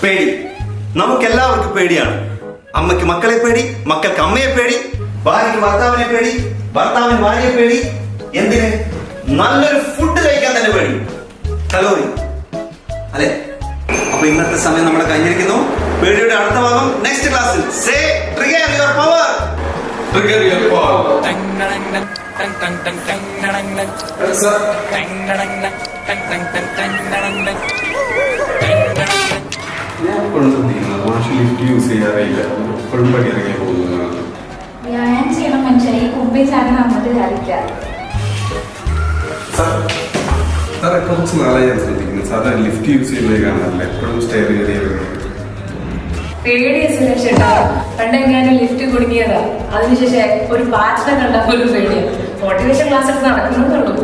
പേടി നമുക്കെല്ലാവർക്കും പേടിയാണ്. അമ്മയ്ക്ക് മക്കളെ പേടി, മക്കൾക്ക് അമ്മയെ പേടി, ഭാര്യയ്ക്ക് ഭർത്താവിനെ പേടി, ഭർത്താവിന് ഭാര്യയെ പേടി. എന്തിന്? നല്ലൊരു ഫുഡ് കഴിക്കാൻ തന്നെ പേടി. കലോറി അല്ലെ? അപ്പൊ ഇന്നത്തെ സമയം നമ്മുടെ കഴിഞ്ഞിരിക്കുന്നു. പേടിയുടെ അടുത്ത ഭാഗം നെക്സ്റ്റ് ക്ലാസ്സിൽ. Say trigger your power. Trigger your power. Sir. ഞാൻ എപ്പോഴും ശ്രദ്ധിക്കുന്നത് മാഷ് ലിഫ്റ്റ് യൂസ് ചെയ്യാറില്ല, എപ്പോഴും പടി ഇറങ്ങി പോകുന്നതാണ്. വ്യായാമം ചെയ്യണം മനുഷ്യരെ, ഈ കുമ്പേ ചാടാൻ നമുക്ക് കാര്യമില്ല. സാറെ കുറച്ച് നാളായി ഞാൻ ശ്രദ്ധിക്കുന്നു. സാധാരണ ലിഫ്റ്റ് യൂസ് ചെയ്യുന്നത് കാണാറില്ല, എപ്പോഴും സ്റ്റെയർ കയറിയ വരുന്നത്. പേടിയ സുരക്ഷ പണ്ടെങ്ങാനും ലിഫ്റ്റ് കുടുങ്ങിയതാ. അതിനുശേഷം ഒരു പാച്ചിനെ കണ്ടാൽ പോലും പേടിയാണ്. മോട്ടിവേഷൻ ക്ലാസ് ഒക്കെ നടക്കുന്നുള്ളൂ.